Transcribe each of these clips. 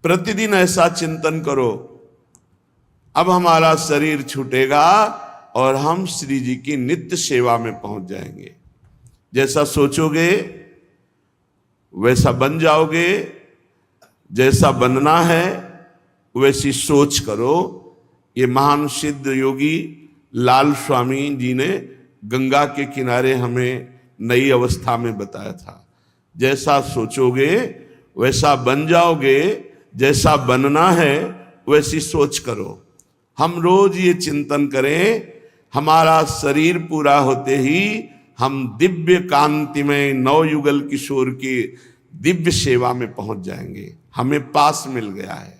प्रतिदिन ऐसा चिंतन करो, अब हमारा शरीर छूटेगा और हम श्री जी की नित्य सेवा में पहुंच जाएंगे। जैसा सोचोगे वैसा बन जाओगे, जैसा बनना है वैसी सोच करो। ये महान सिद्ध योगी लाल स्वामी जी ने गंगा के किनारे हमें नई अवस्था में बताया था। जैसा सोचोगे वैसा बन जाओगे, जैसा बनना है वैसी सोच करो। हम रोज ये चिंतन करें, हमारा शरीर पूरा होते ही हम दिव्य कांतिमय नवयुगल किशोर की दिव्य सेवा में पहुंच जाएंगे। हमें पास मिल गया है।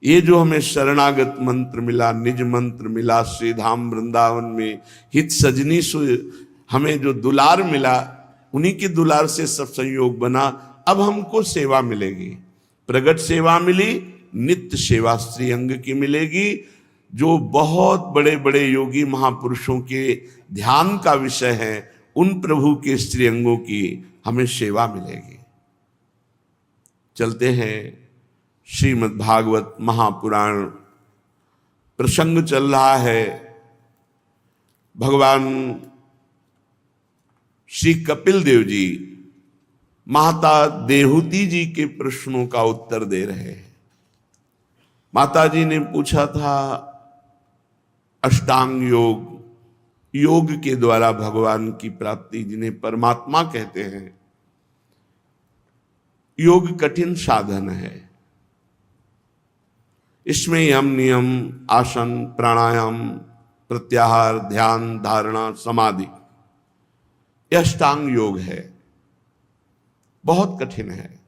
ये जो हमें शरणागत मंत्र मिला, निज मंत्र मिला, श्रीधाम वृंदावन में हित सजनी हमें जो दुलार मिला, उन्हीं के दुलार से सब संयोग बना। अब हमको सेवा मिलेगी, प्रगट सेवा मिली, नित्य सेवा श्रीअंग की मिलेगी, जो बहुत बड़े बड़े योगी महापुरुषों के ध्यान का विषय है। उन प्रभु के श्रीअंगों की हमें सेवा मिलेगी। चलते हैं, श्रीमद् भागवत महापुराण प्रसंग चल रहा है। भगवान श्री कपिल देव जी माता देहूती जी के प्रश्नों का उत्तर दे रहे हैं। माता जी ने पूछा था अष्टांग योग, योग के द्वारा भगवान की प्राप्ति, जिन्हें परमात्मा कहते हैं। योग कठिन साधन है, इसमें यम नियम, आसन, प्राणायाम, प्रत्याहार, ध्यान, धारणा, समाधि, यह अष्टांग योग है। बहुत कठिन है।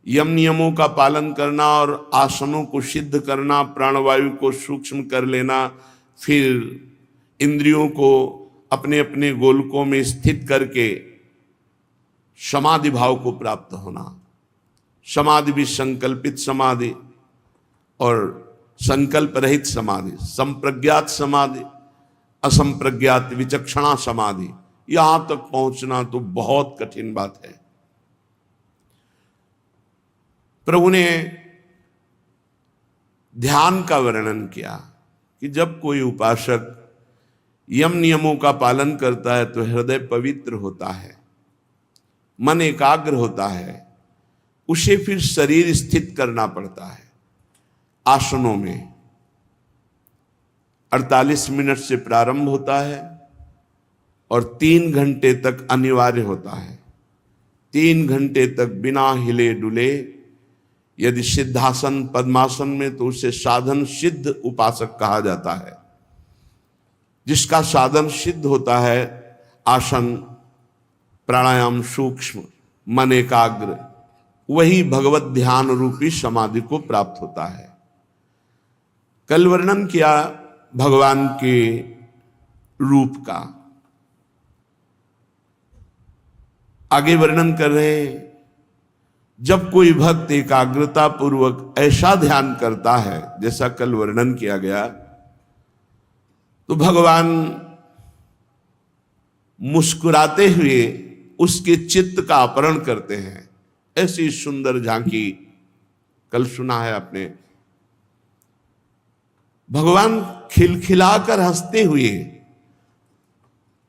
यम नियमों का पालन करना और आसनों को सिद्ध करना, प्राणवायु को सूक्ष्म कर लेना, फिर इंद्रियों को अपने अपने गोलकों में स्थित करके समाधि भाव को प्राप्त होना। समाधि भी संकल्पित समाधि और संकल्प रहित समाधि, संप्रज्ञात समाधि, असंप्रज्ञात विचक्षणा समाधि, यहां तक पहुंचना तो बहुत कठिन बात है। प्रभु ने ध्यान का वर्णन किया कि जब कोई उपासक यम नियमों का पालन करता है तो हृदय पवित्र होता है, मन एकाग्र होता है। उसे फिर शरीर स्थित करना पड़ता है आसनों में। 48 मिनट से प्रारंभ होता है और 3 घंटे तक अनिवार्य होता है। 3 घंटे तक बिना हिले डुले, यदि सिद्धासन पद्मासन में तो उसे साधन सिद्ध उपासक कहा जाता है। जिसका साधन सिद्ध होता है, आसन, प्राणायाम सूक्ष्म, मन एकाग्र, वही भगवत ध्यान रूपी समाधि को प्राप्त होता है। कल वर्णन किया भगवान के रूप का, आगे वर्णन कर रहे हैं। जब कोई भक्त एकाग्रता पूर्वक ऐसा ध्यान करता है जैसा कल वर्णन किया गया, तो भगवान मुस्कुराते हुए उसके चित्त का अपहरण करते हैं। ऐसी सुंदर झांकी कल सुना है आपने। भगवान खिलखिलाकर हंसते हुए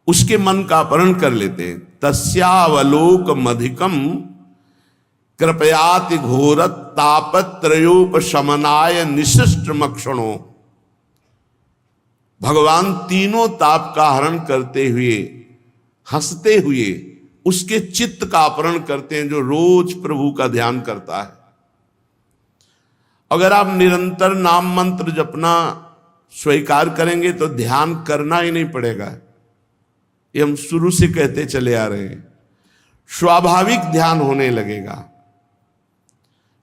उसके मन का अपहरण कर लेते हैं। तस्यावलोक मधिकम कृपयाति घोरत तापत्रयोपशमनाय निशिष्ट मक्षणो। भगवान तीनों ताप का हरण करते हुए, हंसते हुए उसके चित्त का अपहरण करते हैं जो रोज प्रभु का ध्यान करता है। अगर आप निरंतर नाम मंत्र जपना स्वीकार करेंगे तो ध्यान करना ही नहीं पड़ेगा। ये हम शुरू से कहते चले आ रहे हैं। स्वाभाविक ध्यान होने लगेगा।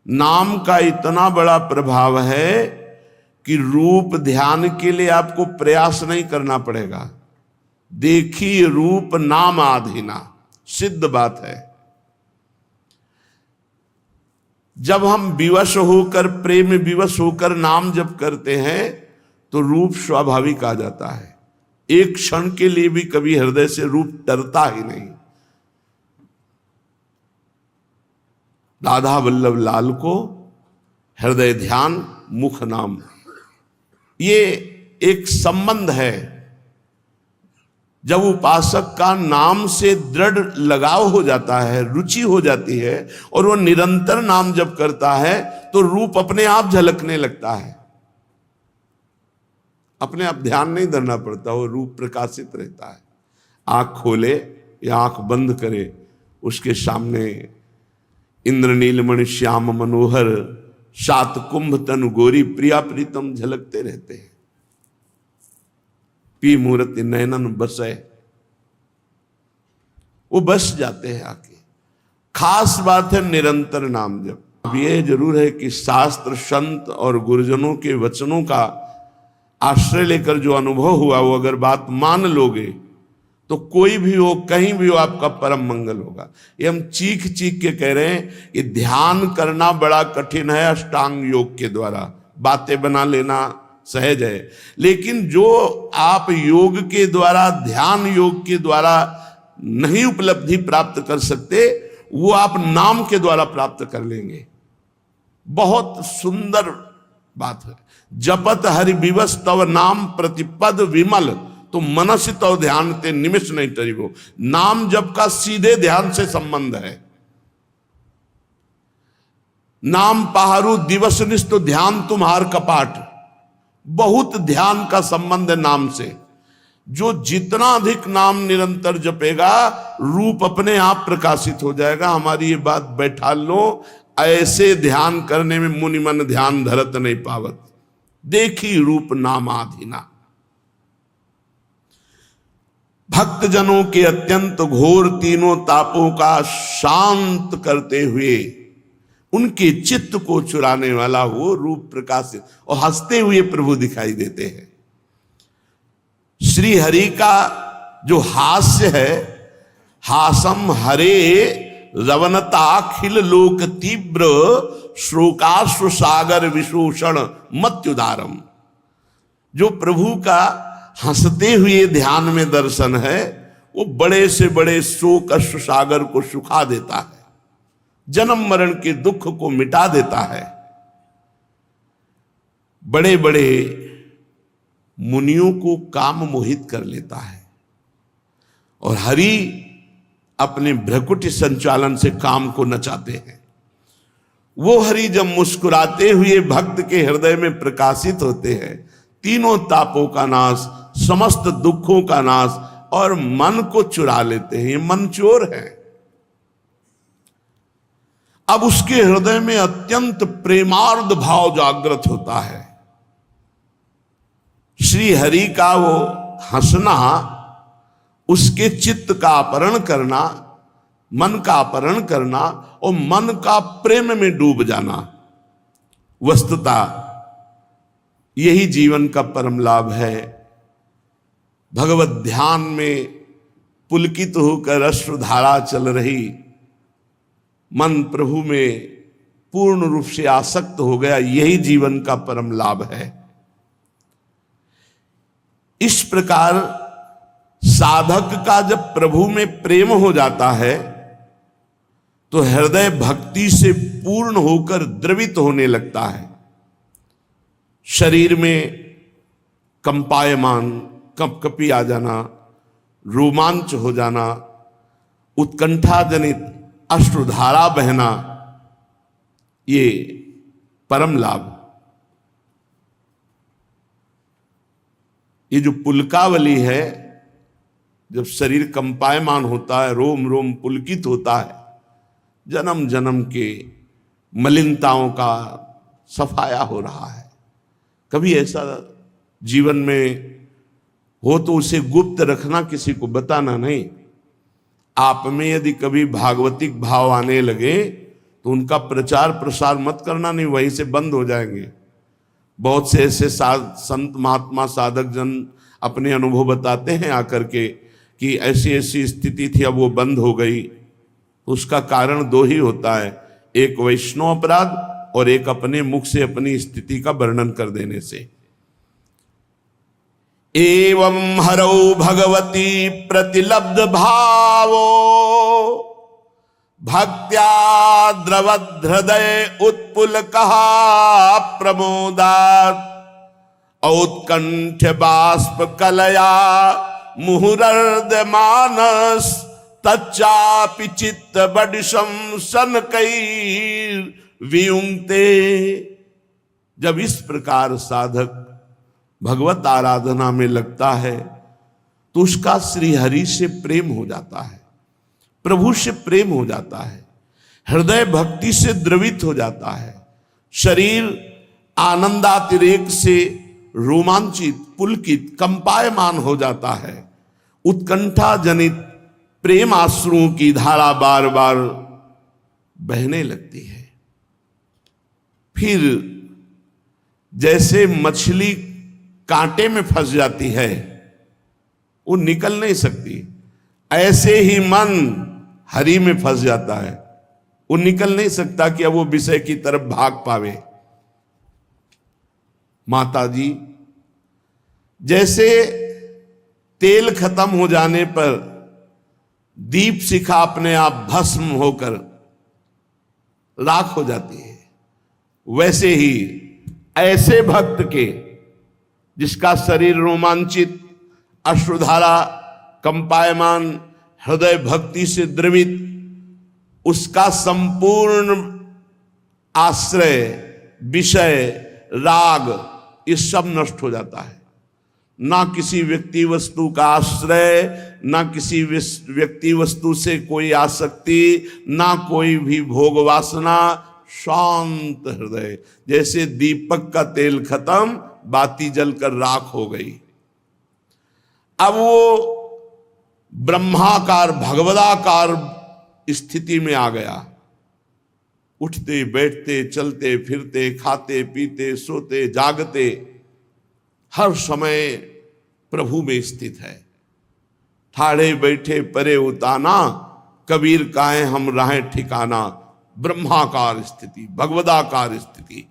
नाम का इतना बड़ा प्रभाव है कि रूप ध्यान के लिए आपको प्रयास नहीं करना पड़ेगा। देखिए रूप नाम आधीना, सिद्ध बात है। जब हम विवश होकर, प्रेम विवश होकर नाम जप करते हैं तो रूप स्वाभाविक आ जाता है। एक क्षण के लिए भी कभी हृदय से रूप डरता ही नहीं। राधा वल्लभ लाल को हृदय ध्यान, मुख नाम, ये एक संबंध है। जब उपासक का नाम से दृढ़ लगाव हो जाता है, रुचि हो जाती है, और वो निरंतर नाम जप करता है, तो रूप अपने आप झलकने लगता है। अपने आप ध्यान नहीं धरना पड़ता, वो रूप प्रकाशित रहता है। आंख खोले या आंख बंद करे, उसके सामने इंद्र नीलमणि श्याम मनोहर सात कुंभ तनु गोरी प्रिया प्रीतम झलकते रहते हैं। पी मूर्ति नयनन बसे, वो बस जाते हैं आके। खास बात है निरंतर नाम जप। अब ये जरूर है कि शास्त्र, संत और गुरुजनों के वचनों का आश्रय लेकर जो अनुभव हुआ, वो अगर बात मान लोगे तो कोई भी हो, कहीं भी हो, आपका परम मंगल होगा। ये हम चीख चीख के कह रहे हैं, ये ध्यान करना बड़ा कठिन है अष्टांग योग के द्वारा। बातें बना लेना सहज है, लेकिन जो आप योग के द्वारा, ध्यान योग के द्वारा नहीं उपलब्धि प्राप्त कर सकते, वो आप नाम के द्वारा प्राप्त कर लेंगे। बहुत सुंदर बात है। जपत हरि विवश तव नाम प्रतिपद विमल, तो मनसि तव ध्यान ते निमिष नहीं तरिबो। नाम जप का सीधे ध्यान से संबंध है। नाम पहारू दिवस निष्ठ, तो ध्यान तुम्हार कपाट। बहुत ध्यान का संबंध है नाम से। जो जितना अधिक नाम निरंतर जपेगा, रूप अपने आप प्रकाशित हो जाएगा। हमारी ये बात बैठा लो, ऐसे ध्यान करने में मुनि मन ध्यान धरत नहीं पावत। देखी रूप नामाधीना। भक्त जनों के अत्यंत घोर तीनों तापों का शांत करते हुए उनके चित्त को चुराने वाला वो रूप प्रकाशित, और हंसते हुए प्रभु दिखाई देते हैं। श्री हरि का जो हास्य है, हासम हरे रवनताखिल लोक तीव्र श्लोकाश्व सागर विशोषण मत्युदारम। जो प्रभु का हंसते हुए ध्यान में दर्शन है, वो बड़े से बड़े शोक अश्व सागर को सुखा देता है, जन्म मरण के दुख को मिटा देता है। बड़े बड़े मुनियों को काम मोहित कर लेता है, और हरि अपने भ्रकुटी संचालन से काम को नचाते हैं। वो हरि जब मुस्कुराते हुए भक्त के हृदय में प्रकाशित होते हैं, तीनों तापों का नाश, समस्त दुखों का नाश, और मन को चुरा लेते हैं। ये मन चोर है। अब उसके हृदय में अत्यंत प्रेमार्ध भाव जागृत होता है। श्री हरि का वो हंसना, उसके चित्त का अपहरण करना, मन का अपहरण करना, और मन का प्रेम में डूब जाना, वस्तुतः यही जीवन का परम लाभ है। भगवत ध्यान में पुलकित होकर अश्रुधारा चल रही, मन प्रभु में पूर्ण रूप से आसक्त हो गया, यही जीवन का परम लाभ है। इस प्रकार साधक का जब प्रभु में प्रेम हो जाता है, तो हृदय भक्ति से पूर्ण होकर द्रवित होने लगता है। शरीर में कंपायमान, कपकपी आ जाना, रोमांच हो जाना, उत्कंठा जनित अश्रुधारा बहना, ये परम लाभ। ये जो पुलकावली है, जब शरीर कंपायमान होता है, रोम रोम पुलकित होता है, जन्म जन्म के मलिनताओं का सफाया हो रहा है। कभी ऐसा जीवन में हो तो उसे गुप्त रखना, किसी को बताना नहीं। आप में यदि कभी भागवतिक भाव आने लगे तो उनका प्रचार प्रसार मत करना, नहीं वहीं से बंद हो जाएंगे। बहुत से ऐसे संत महात्मा साधक जन अपने अनुभव बताते हैं आकर के कि ऐसी ऐसी स्थिति थी, अब वो बंद हो गई। उसका कारण दो ही होता है, एक वैष्णव अपराध और एक अपने मुख से अपनी स्थिति का वर्णन कर देने से। एवं हरौ भगवती प्रतिलब्ध भावो भक्त्या द्रवद हृदय उत्पुल कहा प्रमोदात, औत्कंठ बाष्प कलया मुहुरर्द मानस, तच्चापि चित्त बडिशम सनकैर वियुंक्ते। जब इस प्रकार साधक भगवत आराधना में लगता है तो उसका श्री हरि से प्रेम हो जाता है, प्रभु से प्रेम हो जाता है, हृदय भक्ति से द्रवित हो जाता है, शरीर आनंदातिरेक से रोमांचित, पुलकित, कंपायमान हो जाता है। उत्कंठा जनित प्रेम आश्रुओं की धारा बार बार बहने लगती है। फिर जैसे मछली कांटे में फंस जाती है, वो निकल नहीं सकती, ऐसे ही मन हरि में फंस जाता है, वो निकल नहीं सकता कि अब वो विषय की तरफ भाग पावे। माता जी, जैसे तेल खत्म हो जाने पर दीप शिखा अपने आप भस्म होकर राख हो जाती है, वैसे ही ऐसे भक्त के जिसका शरीर रोमांचित, अश्रुधारा कंपायमान, हृदय भक्ति से द्रवित, उसका संपूर्ण आश्रय, विषय, राग, ये सब नष्ट हो जाता है। ना किसी व्यक्ति वस्तु का आश्रय, ना किसी व्यक्ति वस्तु से कोई आसक्ति, ना कोई भी भोग वासना, शांत हृदय। जैसे दीपक का तेल खत्म, बाती जलकर राख हो गई। अब वो ब्रह्माकार, भगवदाकार स्थिति में आ गया। उठते बैठते, चलते फिरते, खाते पीते, सोते जागते, हर समय प्रभु में स्थित है। ठाड़े बैठे परे उताना, कबीर काहे हम राहें ठिकाना। ब्रह्माकार स्थिति, भगवदाकार स्थिति।